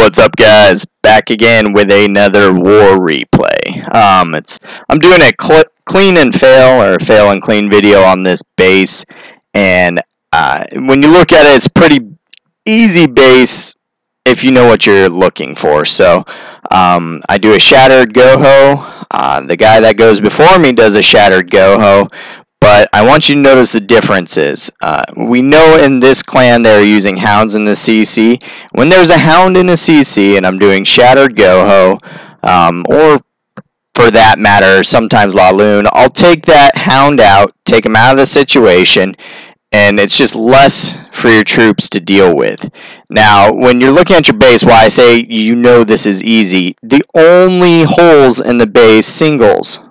What's up, guys? Back again with another war replay. I'm doing a clean and fail, or fail and clean video on this base, and when you look at it, it's pretty easy base if you know what you're looking for. So I do a shattered GoHo. The guy that goes before me does a shattered GoHo. But I want you to notice the differences. We know in this clan they're using hounds in the CC. When there's a hound in a CC and I'm doing shattered GoHo, or for that matter, sometimes La Lune, I'll take that hound out, take him out of the situation, and it's just less for your troops to deal with. Now, when you're looking at your base, why I say you know this is easy, the only holes in the base, single spot.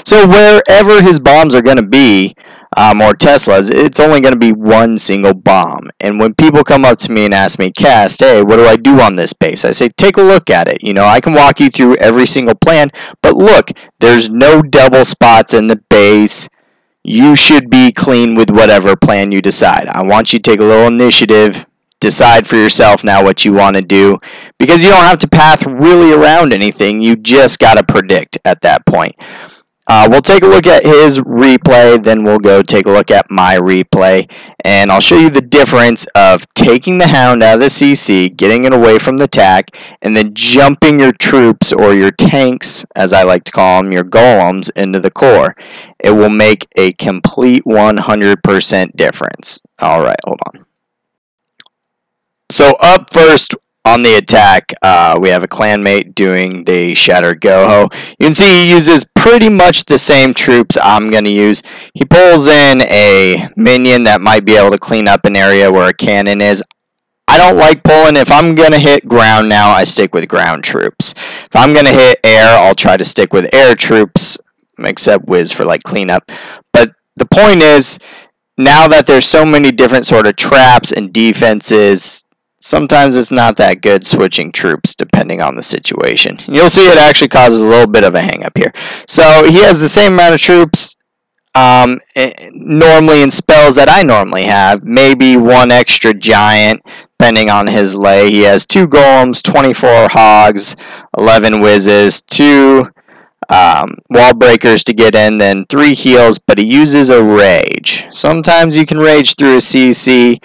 So wherever his bombs are going to be, or Teslas, it's only going to be one single bomb. And when people come up to me and ask me, Cast, hey, what do I do on this base? I say, take a look at it. You know, I can walk you through every single plan, but look, there's no double spots in the base. You should be clean with whatever plan you decide. I want you to take a little initiative, decide for yourself now what you want to do, because you don't have to path really around anything. You just got to predict at that point. We'll take a look at his replay, then we'll go take a look at my replay, and I'll show you the difference of taking the hound out of the CC, getting it away from the attack, and then jumping your troops, or your tanks, as I like to call them, your golems, into the core. It will make a complete 100% difference. Alright, hold on. So up first on the attack, we have a clanmate doing the shattered GoHo. You can see he uses pretty much the same troops I'm going to use. He pulls in a minion that might be able to clean up an area where a cannon is. I don't like pulling. If I'm going to hit ground now, I stick with ground troops. If I'm going to hit air, I'll try to stick with air troops, except Wiz for like cleanup. But the point is, now that there's so many different sort of traps and defenses, sometimes it's not that good switching troops depending on the situation. You'll see it actually causes a little bit of a hang up here. So he has the same amount of troops normally in spells that I normally have. Maybe one extra giant depending on his lay. He has 2 golems, 24 hogs, 11 whizzes, 2 wall breakers to get in, then 3 heals, but he uses a rage. Sometimes you can rage through a CC.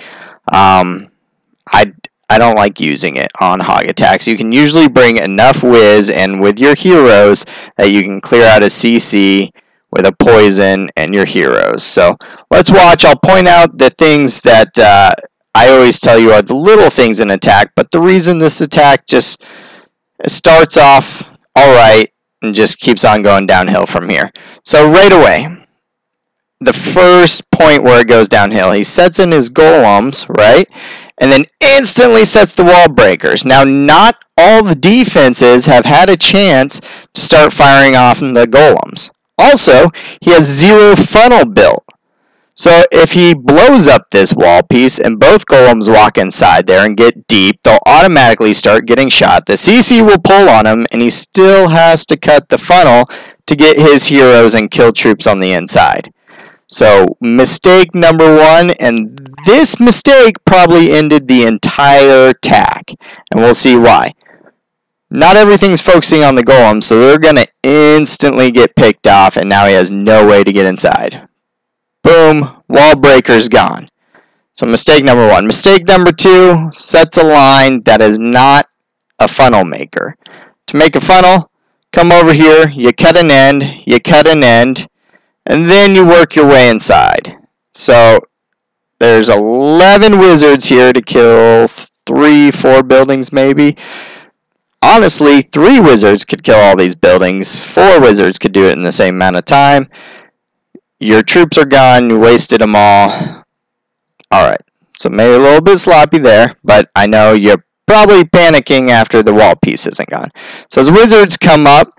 I don't like using it on hog attacks. You can usually bring enough whiz and with your heroes that you can clear out a CC with a poison and your heroes. So let's watch. I'll point out the things that I always tell you are the little things in attack, but the reason this attack just starts off alright and just keeps on going downhill from here. So right away, the first point where it goes downhill, he sets in his golems, right? And then instantly sets the wall breakers. Now, not all the defenses have had a chance to start firing off the golems. Also, he has 0 funnel built. So if he blows up this wall piece and both golems walk inside there and get deep, they'll automatically start getting shot. The CC will pull on him, and he still has to cut the funnel to get his heroes and kill troops on the inside. So, mistake number 1, and this mistake probably ended the entire attack, and we'll see why. Not everything's focusing on the golem, so they're going to instantly get picked off, and now he has no way to get inside. Boom, wall breaker's gone. So, mistake number 1. Mistake number 2, sets a line that is not a funnel maker. To make a funnel, come over here, you cut an end, and then you work your way inside. So there's 11 wizards here to kill 3-4 buildings maybe. Honestly, 3 wizards could kill all these buildings. 4 wizards could do it in the same amount of time. Your troops are gone. You wasted them all. Alright, so maybe a little bit sloppy there, but I know you're probably panicking after the wall piece isn't gone. So his wizards come up.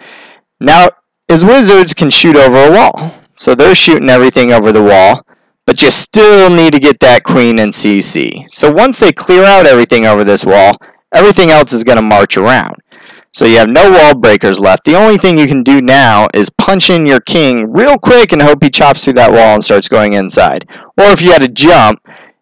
Now, his wizards can shoot over a wall. So they're shooting everything over the wall, but you still need to get that queen and CC. So once they clear out everything over this wall, everything else is going to march around. So you have no wall breakers left. The only thing you can do now is punch in your king real quick and hope he chops through that wall and starts going inside. Or if you had to jump,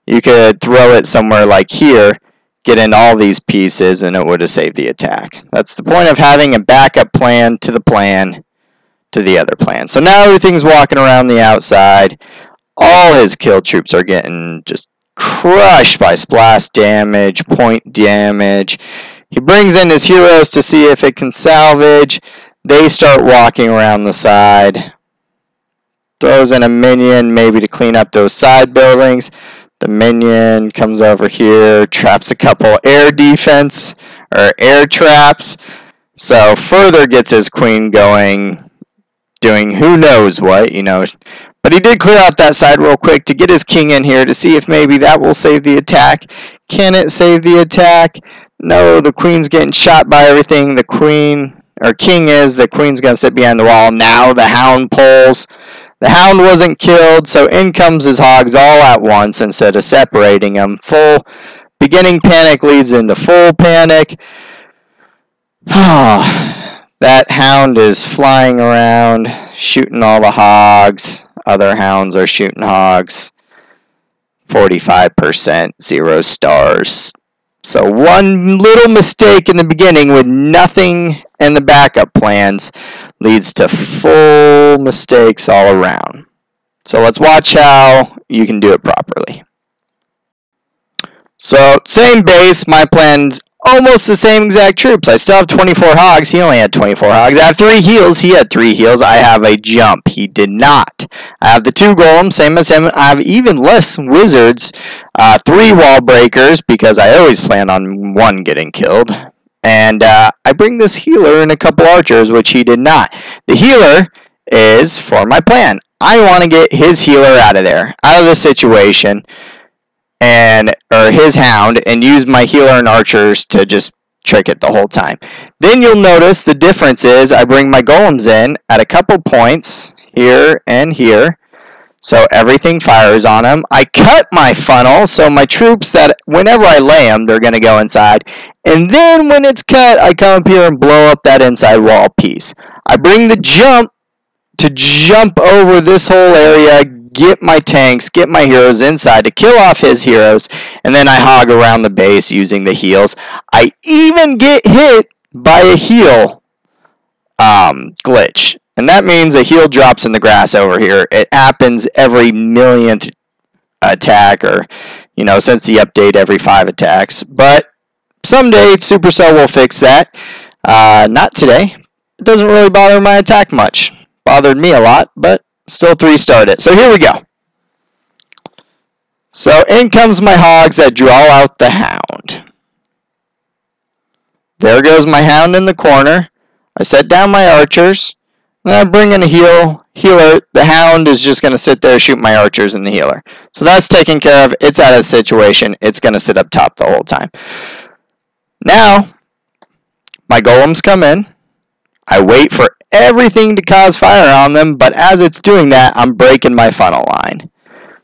you could throw it somewhere like here, get in all these pieces, and it would have saved the attack. That's the point of having a backup plan to the other plan. So now everything's walking around the outside. All his kill troops are getting just crushed by splash damage, point damage. He brings in his heroes to see if it can salvage. They start walking around the side. Throws in a minion maybe to clean up those side buildings. The minion comes over here, traps a couple air defense or air traps. So further gets his queen going, doing who knows what, you know. But he did clear out that side real quick to get his king in here to see if maybe that will save the attack. Can it save the attack? No, the queen's getting shot by everything. The queen, or king is, the queen's going to sit behind the wall. Now the hound pulls. The hound wasn't killed, so in comes his hogs all at once instead of separating them. Full beginning panic leads into full panic. That hound is flying around, shooting all the hogs. Other hounds are shooting hogs. 45%, 0 stars. So one little mistake in the beginning with nothing in the backup plans leads to full mistakes all around. So let's watch how you can do it properly. So same base, my plan's almost the same exact troops. I still have 24 hogs. He only had 24 hogs. I have 3 heals. He had 3 heals. I have a jump. He did not. I have the 2 golems, same as him. I have even less wizards. 3 wall breakers, because I always plan on 1 getting killed. And I bring this healer and a couple archers, which he did not. The healer is for my plan. I want to get his healer out of there, out of the situation, or his hound, and use my healer and archers to just trick it the whole time. Then you'll notice the difference is I bring my golems in at a couple points here and here, so everything fires on them. I cut my funnel, so my troops, that whenever I lay them, they're going to go inside. And then when it's cut, I come up here and blow up that inside wall piece. I bring the jump to jump over this whole area, get my tanks, get my heroes inside to kill off his heroes, and then I hog around the base using the heals. I even get hit by a heal glitch. And that means a heal drops in the grass over here. It happens every millionth attack, or, you know, since the update, every 5 attacks. But someday Supercell will fix that. Not today. It doesn't really bother my attack much. Bothered me a lot, but still 3-starred it. So here we go. So in comes my hogs that draw out the hound. There goes my hound in the corner. I set down my archers. Then I bring in a healer. The hound is just going to sit there, shoot my archers and the healer. So that's taken care of. It's out of the situation. It's going to sit up top the whole time. Now, my golems come in. I wait for everything to cause fire on them, but as it's doing that, I'm breaking my funnel line.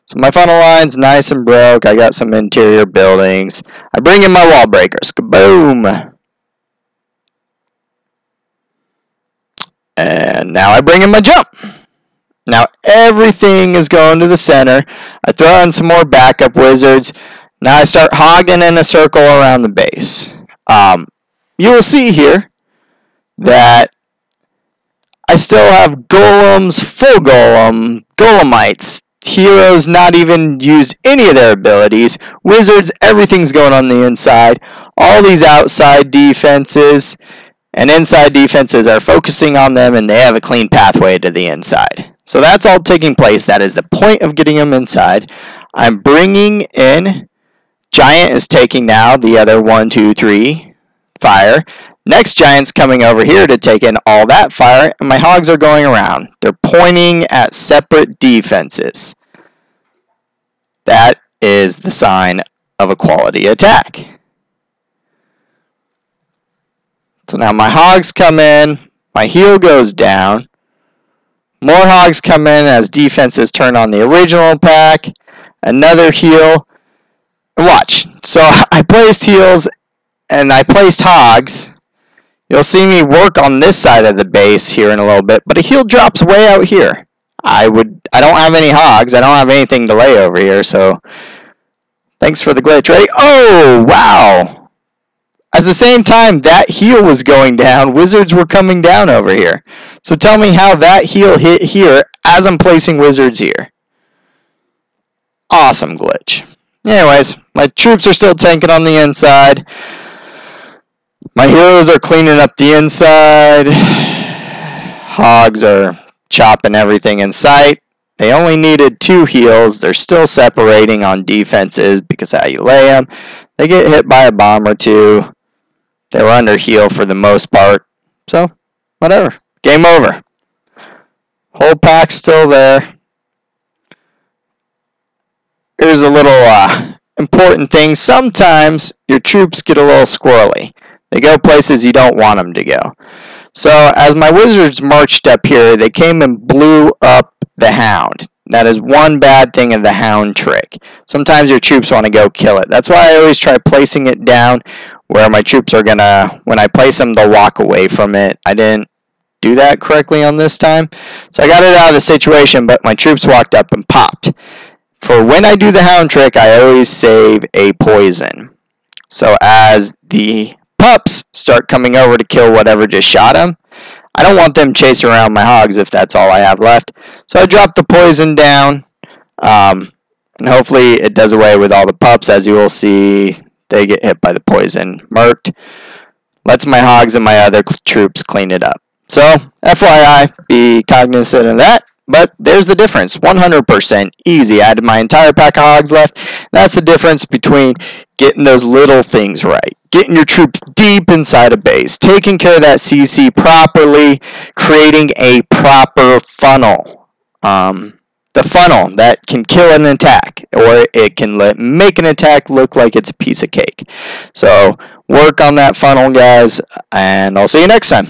So my funnel line's nice and broke. I got some interior buildings. I bring in my wall breakers. Kaboom! And now I bring in my jump. Now everything is going to the center. I throw in some more backup wizards. Now I start hogging in a circle around the base. You will see here that I still have golems, full golemites, heroes not even used any of their abilities, wizards, everything's going on the inside, all these outside defenses and inside defenses are focusing on them, and they have a clean pathway to the inside. So that's all taking place. That is the point of getting them inside. I'm bringing in, Giant is taking now the other 1, 2, 3 fire. Next Giant's coming over here to take in all that fire, and my hogs are going around. They're pointing at separate defenses. That is the sign of a quality attack. So now my hogs come in, my heal goes down, more hogs come in as defenses turn on the original pack, another heal, and watch. So I placed heals and I placed hogs. You'll see me work on this side of the base here in a little bit, but a heal drops way out here. I don't have any hogs, I don't have anything to lay over here, so Thanks for the glitch, right? Oh, wow. At the same time that heal was going down, wizards were coming down over here. So tell me how that heal hit here as I'm placing wizards here. Awesome glitch. Anyways, my troops are still tanking on the inside. My heroes are cleaning up the inside. Hogs are chopping everything in sight. They only needed 2 heals. They're still separating on defenses because of how you lay them. They get hit by a bomb or 2. They were under heal for the most part. So, whatever. Game over. Whole pack's still there. Here's a little important thing. Sometimes your troops get a little squirrely. They go places you don't want them to go. So as my wizards marched up here, they came and blew up the Hound. That is one bad thing of the Hound trick. Sometimes your troops want to go kill it. That's why I always try placing it down where my troops are going to, when I place them, they'll walk away from it. I didn't do that correctly on this time. So I got it out of the situation, but my troops walked up and popped. For when I do the Hound trick, I always save a poison. So as the pups start coming over to kill whatever just shot them, I don't want them chasing around my hogs if that's all I have left. So I drop the poison down, and hopefully it does away with all the pups. As you will see, they get hit by the poison. Murked. Lets my hogs and my other troops clean it up. So, FYI, be cognizant of that. But there's the difference. 100% easy. I had my entire pack of hogs left. That's the difference between getting those little things right. Getting your troops deep inside a base. Taking care of that CC properly. Creating a proper funnel. The funnel that can kill an attack. Or it can make an attack look like it's a piece of cake. So, work on that funnel, guys. And I'll see you next time.